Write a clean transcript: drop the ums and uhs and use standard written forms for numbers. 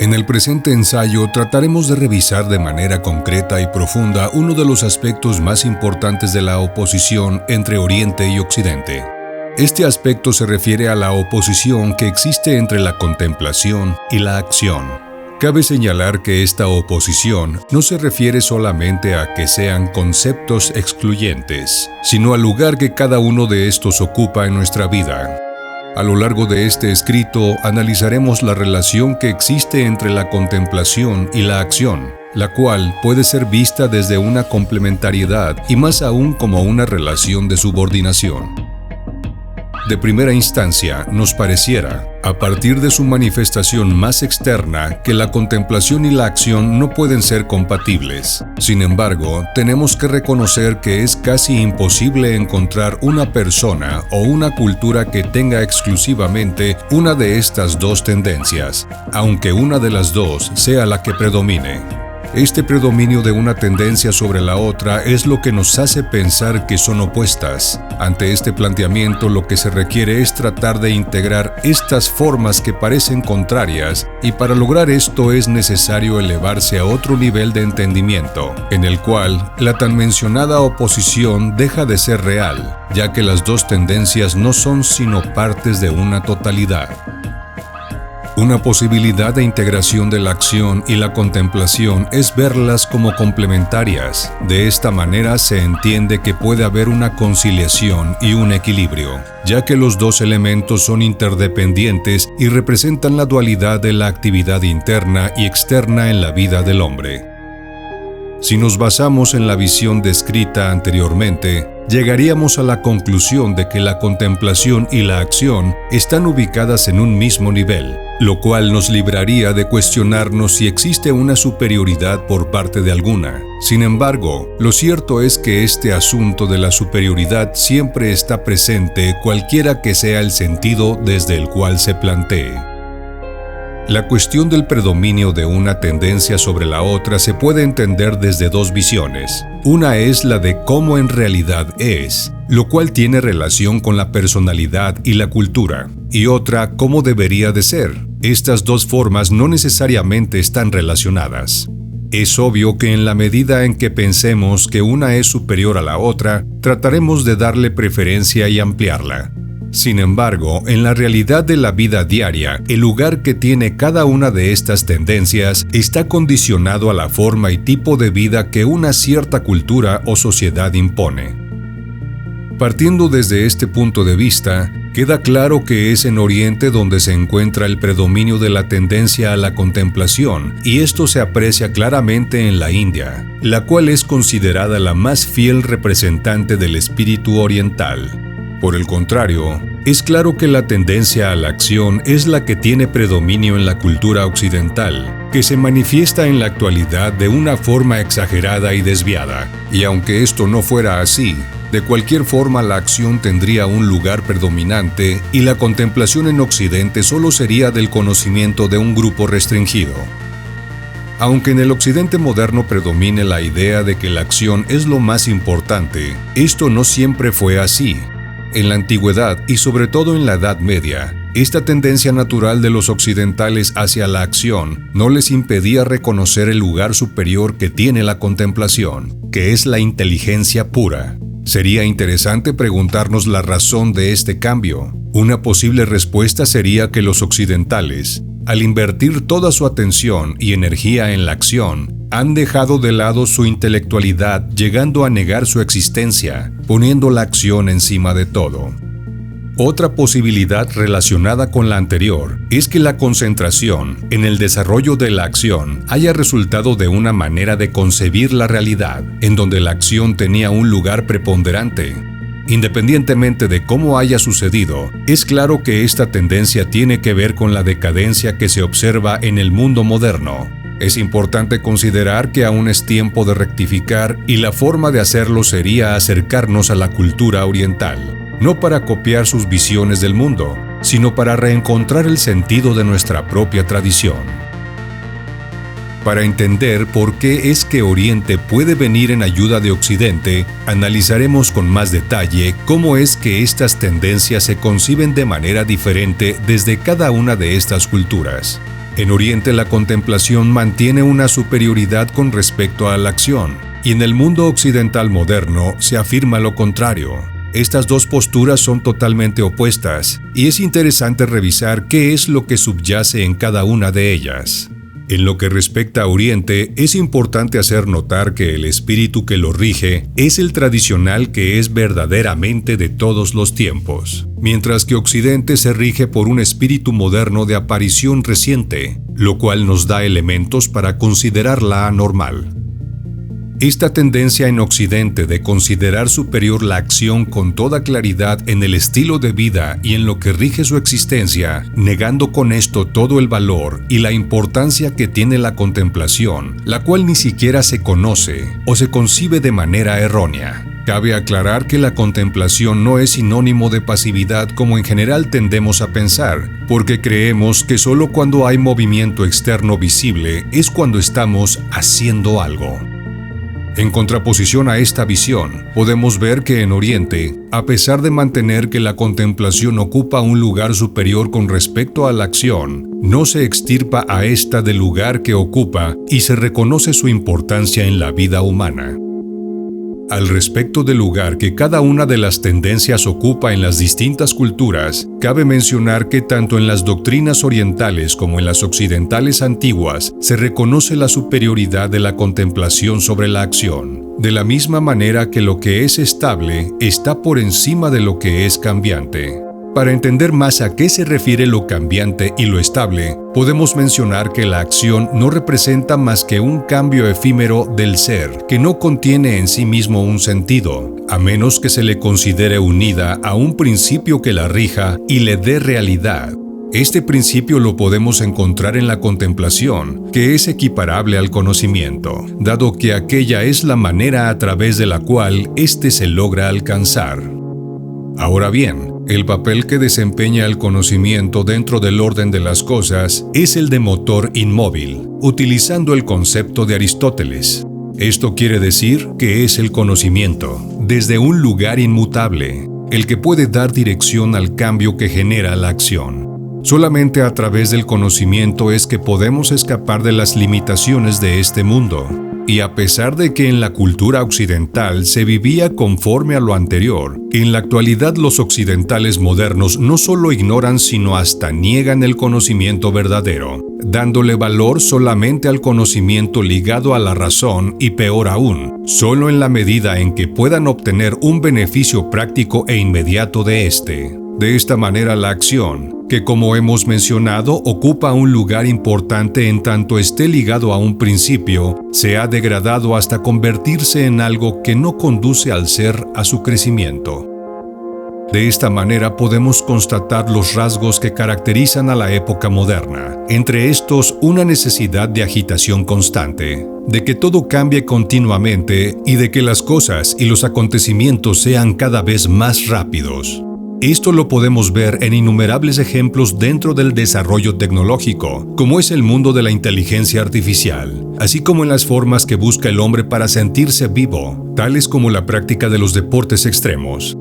En el presente ensayo trataremos de revisar de manera concreta y profunda uno de los aspectos más importantes de la oposición entre Oriente y Occidente. Este aspecto se refiere a la oposición que existe entre la contemplación y la acción. Cabe señalar que esta oposición no se refiere solamente a que sean conceptos excluyentes, sino al lugar que cada uno de estos ocupa en nuestra vida. A lo largo de este escrito analizaremos la relación que existe entre la contemplación y la acción, la cual puede ser vista desde una complementariedad y más aún como una relación de subordinación. De primera instancia, nos pareciera, a partir de su manifestación más externa, que la contemplación y la acción no pueden ser compatibles. Sin embargo, tenemos que reconocer que es casi imposible encontrar una persona o una cultura que tenga exclusivamente una de estas dos tendencias, aunque una de las dos sea la que predomine. Este predominio de una tendencia sobre la otra es lo que nos hace pensar que son opuestas. Ante este planteamiento, lo que se requiere es tratar de integrar estas formas que parecen contrarias, y para lograr esto es necesario elevarse a otro nivel de entendimiento, en el cual la tan mencionada oposición deja de ser real, ya que las dos tendencias no son sino partes de una totalidad. Una posibilidad de integración de la acción y la contemplación es verlas como complementarias. De esta manera se entiende que puede haber una conciliación y un equilibrio, ya que los dos elementos son interdependientes y representan la dualidad de la actividad interna y externa en la vida del hombre. Si nos basamos en la visión descrita anteriormente, llegaríamos a la conclusión de que la contemplación y la acción están ubicadas en un mismo nivel, lo cual nos libraría de cuestionarnos si existe una superioridad por parte de alguna. Sin embargo, lo cierto es que este asunto de la superioridad siempre está presente, cualquiera que sea el sentido desde el cual se plantee. La cuestión del predominio de una tendencia sobre la otra se puede entender desde dos visiones. Una es la de cómo en realidad es, lo cual tiene relación con la personalidad y la cultura, y otra cómo debería de ser. Estas dos formas no necesariamente están relacionadas. Es obvio que en la medida en que pensemos que una es superior a la otra, trataremos de darle preferencia y ampliarla. Sin embargo, en la realidad de la vida diaria, el lugar que tiene cada una de estas tendencias está condicionado a la forma y tipo de vida que una cierta cultura o sociedad impone. Partiendo desde este punto de vista, queda claro que es en Oriente donde se encuentra el predominio de la tendencia a la contemplación, y esto se aprecia claramente en la India, la cual es considerada la más fiel representante del espíritu oriental. Por el contrario, es claro que la tendencia a la acción es la que tiene predominio en la cultura occidental, que se manifiesta en la actualidad de una forma exagerada y desviada. Y aunque esto no fuera así, de cualquier forma la acción tendría un lugar predominante y la contemplación en Occidente solo sería del conocimiento de un grupo restringido. Aunque en el Occidente moderno predomine la idea de que la acción es lo más importante, esto no siempre fue así. En la antigüedad y sobre todo en la Edad Media, esta tendencia natural de los occidentales hacia la acción no les impedía reconocer el lugar superior que tiene la contemplación, que es la inteligencia pura. Sería interesante preguntarnos la razón de este cambio. Una posible respuesta sería que los occidentales, al invertir toda su atención y energía en la acción, han dejado de lado su intelectualidad, llegando a negar su existencia, poniendo la acción encima de todo. Otra posibilidad relacionada con la anterior es que la concentración en el desarrollo de la acción haya resultado de una manera de concebir la realidad, en donde la acción tenía un lugar preponderante. Independientemente de cómo haya sucedido, es claro que esta tendencia tiene que ver con la decadencia que se observa en el mundo moderno. Es importante considerar que aún es tiempo de rectificar y la forma de hacerlo sería acercarnos a la cultura oriental, no para copiar sus visiones del mundo, sino para reencontrar el sentido de nuestra propia tradición. Para entender por qué es que Oriente puede venir en ayuda de Occidente, analizaremos con más detalle cómo es que estas tendencias se conciben de manera diferente desde cada una de estas culturas. En Oriente la contemplación mantiene una superioridad con respecto a la acción, y en el mundo occidental moderno se afirma lo contrario. Estas dos posturas son totalmente opuestas, y es interesante revisar qué es lo que subyace en cada una de ellas. En lo que respecta a Oriente, es importante hacer notar que el espíritu que lo rige es el tradicional que es verdaderamente de todos los tiempos, mientras que Occidente se rige por un espíritu moderno de aparición reciente, lo cual nos da elementos para considerarla anormal. Esta tendencia en Occidente de considerar superior la acción con toda claridad en el estilo de vida y en lo que rige su existencia, negando con esto todo el valor y la importancia que tiene la contemplación, la cual ni siquiera se conoce o se concibe de manera errónea. Cabe aclarar que la contemplación no es sinónimo de pasividad como en general tendemos a pensar, porque creemos que solo cuando hay movimiento externo visible es cuando estamos haciendo algo. En contraposición a esta visión, podemos ver que en Oriente, a pesar de mantener que la contemplación ocupa un lugar superior con respecto a la acción, no se extirpa a esta del lugar que ocupa y se reconoce su importancia en la vida humana. Al respecto del lugar que cada una de las tendencias ocupa en las distintas culturas, cabe mencionar que tanto en las doctrinas orientales como en las occidentales antiguas se reconoce la superioridad de la contemplación sobre la acción, de la misma manera que lo que es estable está por encima de lo que es cambiante. Para entender más a qué se refiere lo cambiante y lo estable, podemos mencionar que la acción no representa más que un cambio efímero del ser, que no contiene en sí mismo un sentido, a menos que se le considere unida a un principio que la rija y le dé realidad. Este principio lo podemos encontrar en la contemplación, que es equiparable al conocimiento, dado que aquella es la manera a través de la cual éste se logra alcanzar. Ahora bien, el papel que desempeña el conocimiento dentro del orden de las cosas es el de motor inmóvil, utilizando el concepto de Aristóteles. Esto quiere decir que es el conocimiento, desde un lugar inmutable, el que puede dar dirección al cambio que genera la acción. Solamente a través del conocimiento es que podemos escapar de las limitaciones de este mundo. Y a pesar de que en la cultura occidental se vivía conforme a lo anterior, en la actualidad los occidentales modernos no solo ignoran sino hasta niegan el conocimiento verdadero, dándole valor solamente al conocimiento ligado a la razón y peor aún, solo en la medida en que puedan obtener un beneficio práctico e inmediato de éste. De esta manera la acción, que como hemos mencionado ocupa un lugar importante en tanto esté ligado a un principio, se ha degradado hasta convertirse en algo que no conduce al ser a su crecimiento. De esta manera podemos constatar los rasgos que caracterizan a la época moderna, entre estos una necesidad de agitación constante, de que todo cambie continuamente y de que las cosas y los acontecimientos sean cada vez más rápidos. Esto lo podemos ver en innumerables ejemplos dentro del desarrollo tecnológico, como es el mundo de la inteligencia artificial, así como en las formas que busca el hombre para sentirse vivo, tales como la práctica de los deportes extremos,